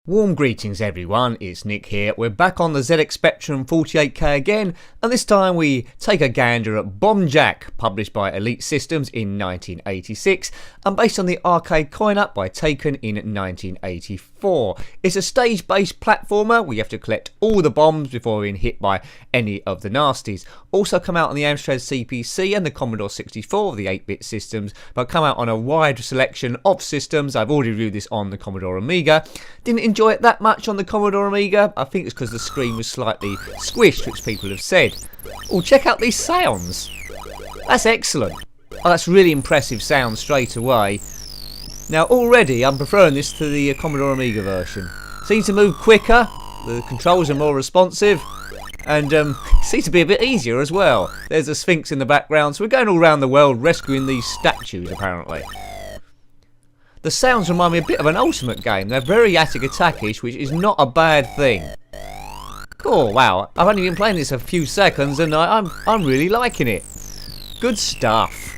Warm greetings everyone, it's Nick here. We're back on the ZX Spectrum 48K again, and this time we take a gander at Bomb Jack, published by Elite Systems in 1986 and based on the arcade coin-up by Tehkan in 1984. It's a stage-based platformer where you have to collect all the bombs before being hit by any of the nasties. Also come out on the Amstrad CPC and the Commodore 64 of the 8-bit systems, but come out on a wide selection of systems. I've already reviewed this on the Commodore Amiga. Didn't enjoy it that much on the Commodore Amiga. I think it's because the screen was slightly squished, which people have said. Oh, check out these sounds. That's excellent. Oh, that's really impressive sound straight away. Now already I'm preferring this to the Commodore Amiga version. Seems to move quicker, the controls are more responsive, and seems to be a bit easier as well. There's a Sphinx in the background, so we're going all around the world rescuing these statues apparently. The sounds remind me a bit of an Ultimate game. They're very attic-attack-ish, which is not a bad thing. Oh wow, I've only been playing this a few seconds and I'm really liking it. Good stuff.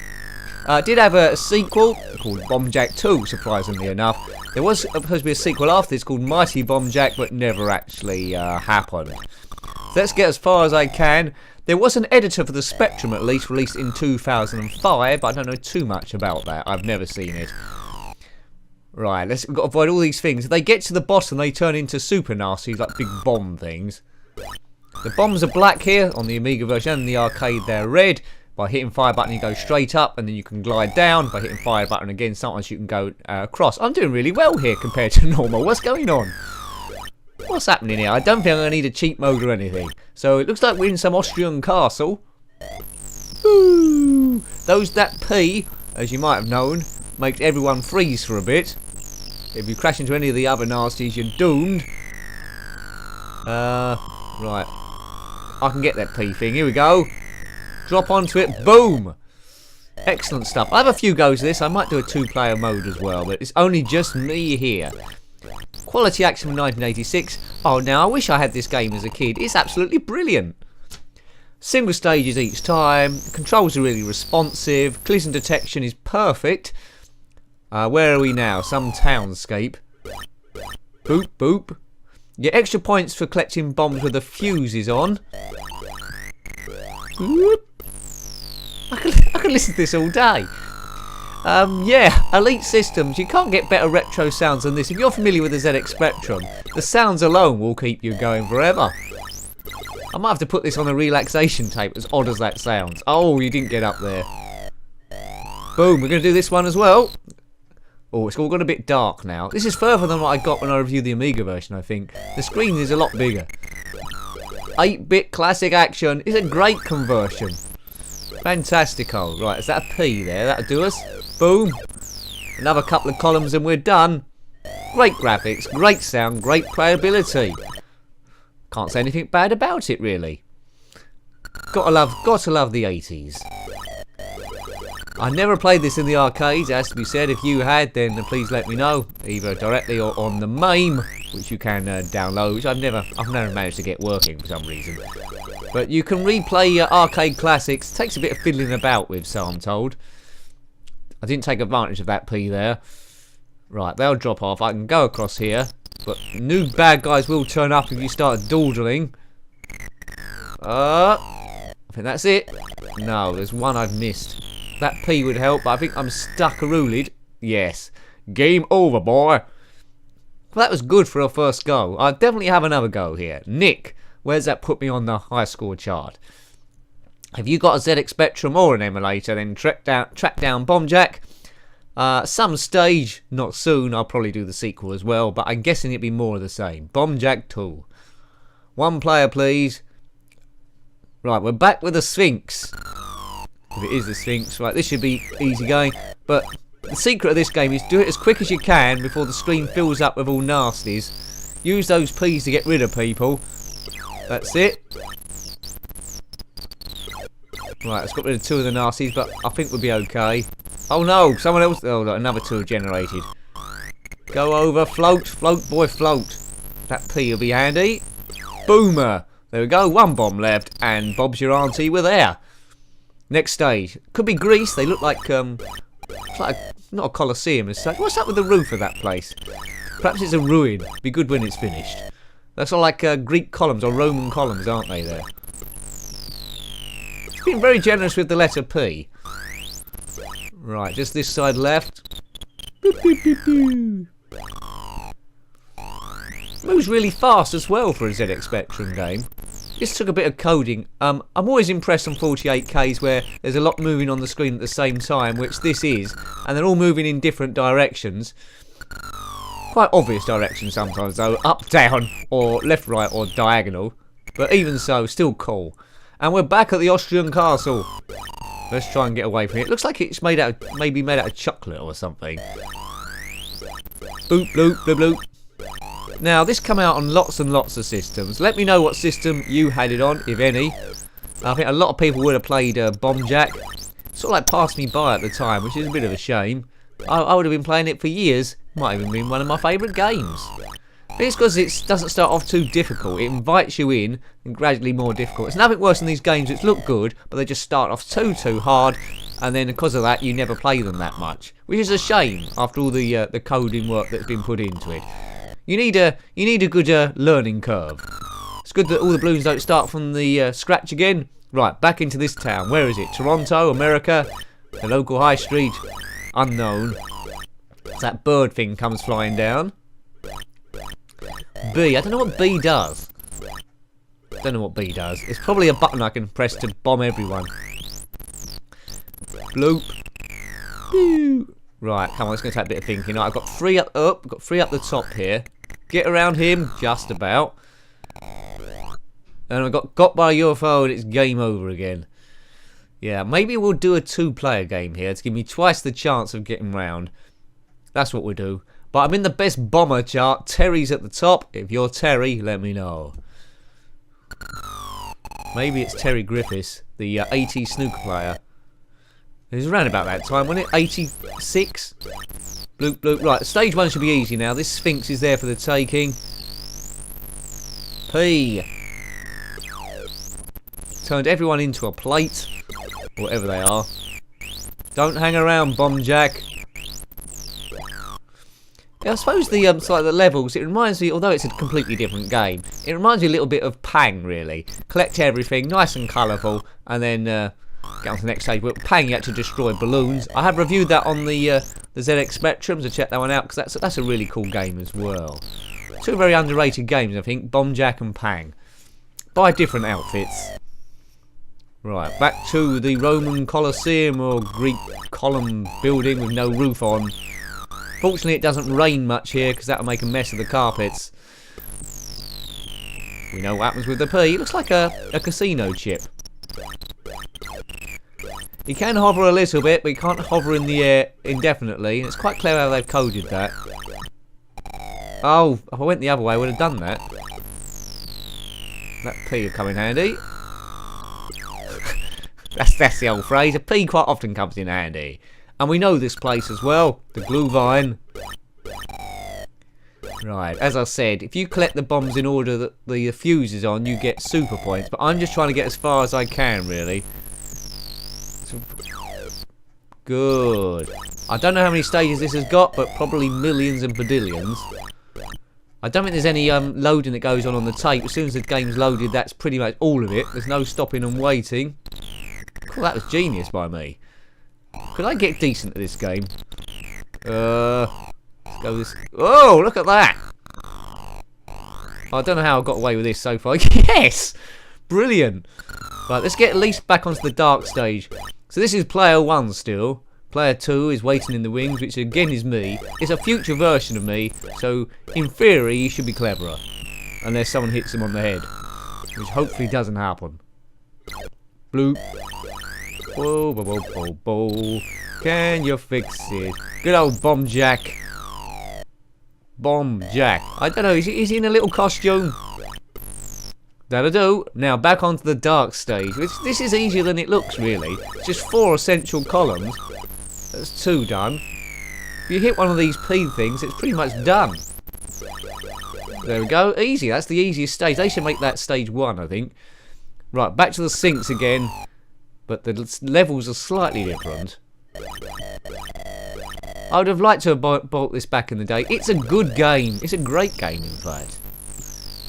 Did have a sequel called Bomb Jack 2, surprisingly enough. There was supposed to be a sequel after this called Mighty Bomb Jack, but never actually happened. So let's get as far as I can. There was an editor for the Spectrum at least, released in 2005, but I don't know too much about that. I've never seen it. Right, we've got to avoid all these things. If they get to the bottom, they turn into super nasties, like big bomb things. The bombs are black here on the Amiga version, and the arcade they're red. By hitting fire button you go straight up and then you can glide down. By hitting fire button again sometimes you can go across. I'm doing really well here compared to normal. What's going on? What's happening here? I don't think I'm going to need a cheat mode or anything. So it looks like we're in some Austrian castle. Ooh. That P, as you might have known, makes everyone freeze for a bit. If you crash into any of the other nasties you're doomed. Right. I can get that P thing. Here we go. Drop onto it, boom! Excellent stuff. I have a few goes at this. I might do a 2-player mode as well, but it's only just me here. Quality action from 1986. Oh, now I wish I had this game as a kid. It's absolutely brilliant. Single stages each time. Controls are really responsive. Collision detection is perfect. Where are we now? Some townscape. Boop, boop. You get extra points for collecting bombs with the fuses on. Whoop. I can listen to this all day. Yeah, Elite Systems. You can't get better retro sounds than this. If you're familiar with the ZX Spectrum, the sounds alone will keep you going forever. I might have to put this on a relaxation tape, as odd as that sounds. Oh, you didn't get up there. Boom, we're going to do this one as well. Oh, it's all got a bit dark now. This is further than what I got when I reviewed the Amiga version, I think. The screen is a lot bigger. 8-bit classic action is a great conversion. Fantastico. Right, is that a P there? That'll do us. Boom. Another couple of columns and we're done. Great graphics, great sound, great playability. Can't say anything bad about it, really. Gotta love the 80s. I never played this in the arcades, as to be said. If you had, then please let me know, either directly or on the MAME, which you can download, which I've never managed to get working for some reason. But you can replay arcade classics. It takes a bit of fiddling about with, so I'm told. I didn't take advantage of that P there. Right, they'll drop off. I can go across here, but new bad guys will turn up if you start dawdling. I think that's it. No, there's one I've missed. That P would help, but I think I'm stuck-a-rooled. Yes. Game over, boy. Well, that was good for a first go. I'll definitely have another go here. Nick, where's that put me on the high score chart? Have you got a ZX Spectrum or an emulator, then track down Bomb Jack. Some stage, not soon. I'll probably do the sequel as well, but I'm guessing it'd be more of the same. Bomb Jack 2. 1 player, please. Right, we're back with the Sphinx. If it is the Sphinx, right, this should be easy going. But the secret of this game is do it as quick as you can before the screen fills up with all nasties. Use those P's to get rid of people. That's it. Right, let's got rid of 2 of the nasties, but I think we'll be okay. Oh no, someone else. Oh, look, another 2 have generated. Go over, float, float, boy, float. That P will be handy. Boomer. There we go, one bomb left, and Bob's your auntie, we're there. Next stage. Could be Greece, they look like, it's like, not a Colosseum as such. What's up with the roof of that place? Perhaps it's a ruin. Be good when it's finished. That's all like Greek columns or Roman columns, aren't they, there? It's been very generous with the letter P. Right, just this side left. Boop, boop, boop, boop. Moves really fast as well for a ZX Spectrum game. This took a bit of coding. I'm always impressed on 48Ks where there's a lot moving on the screen at the same time, which this is, and they're all moving in different directions. Quite obvious directions sometimes though, up, down, or left, right, or diagonal. But even so, still cool. And we're back at the Austrian castle. Let's try and get away from it. Looks like it's made out of, maybe made out of chocolate or something. Boop, bloop, bloop, bloop. Now, this came out on lots and lots of systems. Let me know what system you had it on, if any. I think a lot of people would have played Bomb Jack. Sort of like passed me by at the time, which is a bit of a shame. I would have been playing it for years. Might have even been one of my favourite games. But it's because it doesn't start off too difficult. It invites you in and gradually more difficult. It's nothing worse than these games which look good, but they just start off too hard. And then because of that, you never play them that much. Which is a shame after all the coding work that's been put into it. You need a good learning curve. It's good that all the balloons don't start from the scratch again. Right, back into this town. Where is it? Toronto, America, the local high street, unknown. That bird thing comes flying down. B. I don't know what B does. Don't know what B does. It's probably a button I can press to bomb everyone. Bloop. Boo. Right, come on, it's going to take a bit of thinking. Right, I've got three up, I've got three up the top here. Get around him, just about. And I got by a UFO and it's game over again. Yeah, maybe we'll do a two-player game here to give me twice the chance of getting round. That's what we'll do. But I'm in the best bomber chart. Terry's at the top. If you're Terry, let me know. Maybe it's Terry Griffiths, the 80s snooker player. It was around about that time, wasn't it? 86? Bloop, bloop. Right, stage one should be easy now. This Sphinx is there for the taking. P. Turned everyone into a plate. Whatever they are. Don't hang around, Bomb Jack. Yeah, I suppose the like the levels, it reminds me, although it's a completely different game, it reminds me a little bit of Pang, really. Collect everything, nice and colourful, and then get on to the next stage. With Pang, you had to destroy balloons. I have reviewed that on the ZX Spectrum, so check that one out, because that's a really cool game as well. Two very underrated games, I think, Bomb Jack and Pang. Buy different outfits. Right, back to the Roman Colosseum or Greek column building with no roof on. Fortunately, it doesn't rain much here because that'll make a mess of the carpets. We know what happens with the P. It looks like a casino chip. You can hover a little bit, but you can't hover in the air indefinitely. And it's quite clever how they've coded that. Oh, if I went the other way, I would have done that. That P would come in handy. That's the old phrase. A P quite often comes in handy. And we know this place as well. The glue vine. Right, as I said, if you collect the bombs in order that the fuse is on, you get super points. But I'm just trying to get as far as I can, really. So, good. I don't know how many stages this has got, but probably millions and badillions. I don't think there's any loading that goes on the tape. As soon as the game's loaded, that's pretty much all of it. There's no stopping and waiting. Cool, that was genius by me. Could I get decent at this game? Let's go this. Oh, look at that! I don't know how I got away with this so far. Yes! Brilliant! Right, let's get at least back onto the dark stage. So this is player 1 still. Player 2 is waiting in the wings, which again is me. It's a future version of me, so in theory he should be cleverer. Unless someone hits him on the head. Which hopefully doesn't happen. Bloop. Whoa, whoa, whoa, whoa, whoa. Can you fix it? Good old Bomb Jack. Bomb Jack. I don't know, is he in a little costume? That'll do. Now back onto the dark stage. This is easier than it looks, really. It's just 4 essential columns. That's 2 done. If you hit one of these P things, it's pretty much done. There we go. Easy. That's the easiest stage. They should make that stage 1, I think. Right, back to the sinks again. But the levels are slightly different. I would have liked to have bought this back in the day. It's a good game. It's a great game, in fact.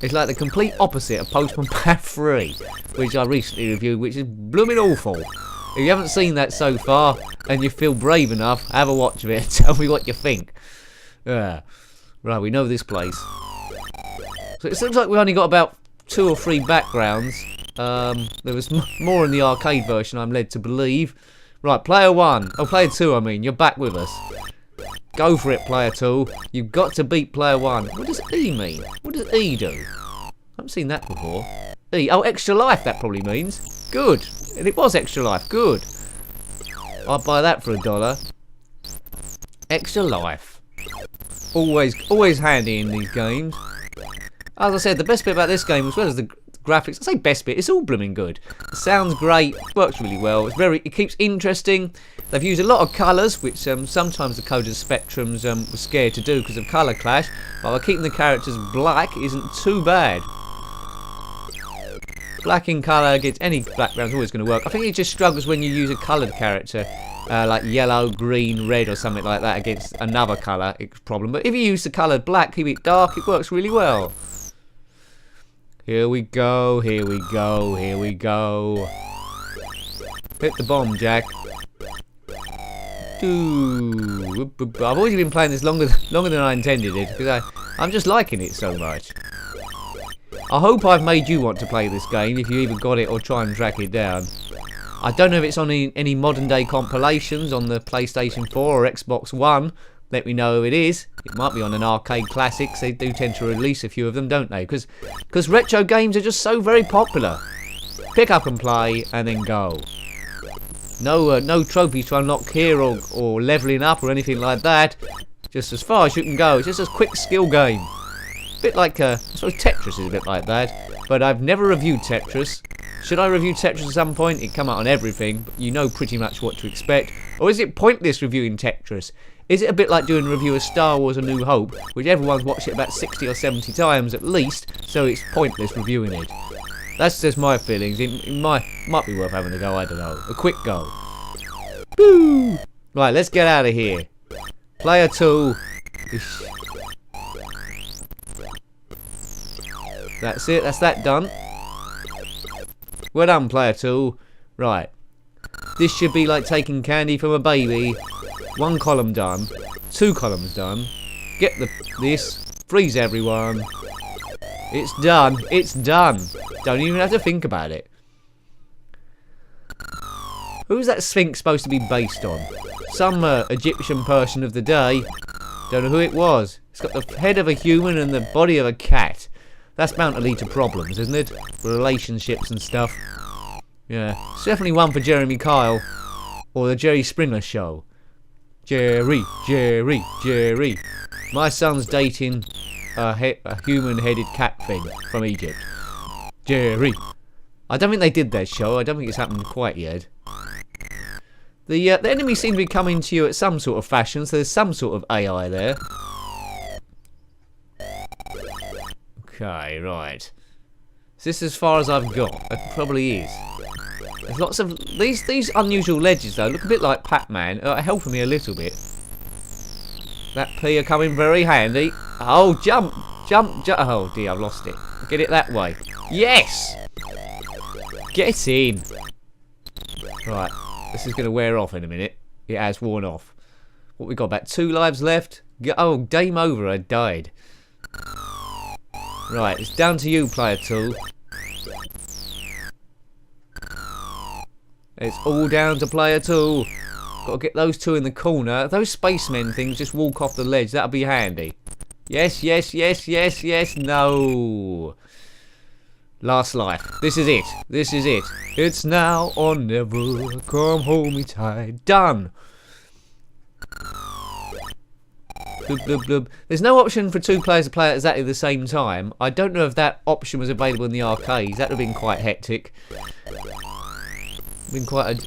It's like the complete opposite of Postman Pat 3, which I recently reviewed, which is blooming awful. If you haven't seen that so far, and you feel brave enough, have a watch of it and tell me what you think. Right, we know this place. So it looks like we only got about 2 or 3 backgrounds. There was more in the arcade version, I'm led to believe. Right, player 1. Oh, player 2, I mean. You're back with us. Go for it, player 2. You've got to beat player 1. What does E mean? What does E do? I haven't seen that before. E. Oh, extra life, that probably means. Good. And it was extra life. Good. I'd buy that for $1. Extra life. Always handy in these games. As I said, the best bit about this game, as well as the graphics, I say best bit, it's all blooming good. It sounds great, works really well. It keeps interesting. They've used a lot of colours, which sometimes the coders Spectrums were scared to do because of colour clash. But by keeping the characters black isn't too bad. Black in colour against any background is always going to work. I think it just struggles when you use a coloured character, like yellow, green, red, or something like that against another colour. It's a problem. But if you use the coloured black, keep it dark, it works really well. Here we go, here we go, here we go. Hit the bomb, Jack. Ooh. I've always been playing this longer than I intended it, because I'm just liking it so much. I hope I've made you want to play this game, if you even got it or try and track it down. I don't know if it's on any modern day compilations on the PlayStation 4 or Xbox One. Let me know if it is. It might be on an arcade classics. They do tend to release a few of them, don't they? Because retro games are just so very popular. Pick up and play, and then go. No trophies to unlock here or leveling up or anything like that. Just as far as you can go. It's just a quick skill game. A bit like, I suppose Tetris is a bit like that. But I've never reviewed Tetris. Should I review Tetris at some point? It'd come out on everything, but you know pretty much what to expect. Or is it pointless reviewing Tetris? Is it a bit like doing a review of Star Wars A New Hope, which everyone's watched it about 60 or 70 times at least, so it's pointless reviewing it? That's just my feelings. It might be worth having a go, I don't know. A quick go. Woo! Right, let's get out of here. Player 2. That's it, that's that done. Well done, player 2. Right. This should be like taking candy from a baby. 1 column done. 2 columns done. Get this. Freeze everyone. It's done. It's done. Don't even have to think about it. Who's that Sphinx supposed to be based on? Some Egyptian person of the day. Don't know who it was. It's got the head of a human and the body of a cat. That's bound to lead to problems, isn't it? Relationships and stuff. Yeah. It's definitely one for Jeremy Kyle. Or the Jerry Springer Show. Jerry. My son's dating a human-headed cat thing from Egypt. Jerry. I don't think they did that show. I don't think it's happened quite yet. The enemies seem to be coming to you at some sort of fashion, so there's some sort of AI there. Okay, right. Is this as far as I've got? It probably is. There's lots of these unusual ledges though look a bit like Pac-Man, helping me a little bit. That P are coming very handy. Oh, jump! Oh dear, I've lost it. Get it that way. Yes! Get in! Right, this is going to wear off in a minute. It has worn off. What we got, about 2 lives left? Oh, game over, I died. Right, it's down to you, player 2. It's all down to player 2. Got to get those 2 in the corner. Those spacemen things just walk off the ledge. That'll be handy. Yes, yes, yes, yes, yes. No. Last life. This is it. This is it. It's now or never. Come hold me tight. Done. Blub, blub, blub. There's no option for 2 players to play at exactly the same time. I don't know if that option was available in the arcades. That would have been quite hectic. Been quite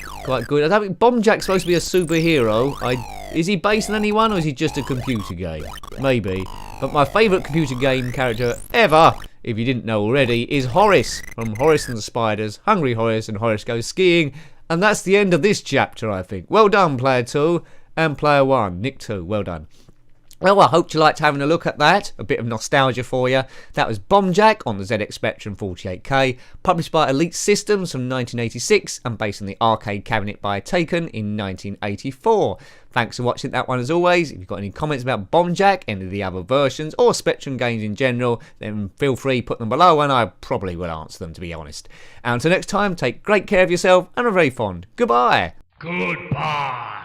good. I don't think Bomb Jack's supposed to be a superhero. I Is he based on anyone, or is he just a computer game? Maybe. But my favourite computer game character ever, if you didn't know already, is Horace from Horace and the Spiders, Hungry Horace and Horace Goes Skiing. And that's the end of this chapter, I think. Well done, Player 2 and Player 1. Nick 2, well done. Well, I hope you liked having a look at that. A bit of nostalgia for you. That was Bombjack on the ZX Spectrum 48K, published by Elite Systems from 1986 and based on the arcade cabinet by Tehkan in 1984. Thanks for watching that one as always. If you've got any comments about Bombjack, any of the other versions, or Spectrum games in general, then feel free to put them below and I probably will answer them, to be honest. And until next time, take great care of yourself and are very fond. Goodbye. Goodbye.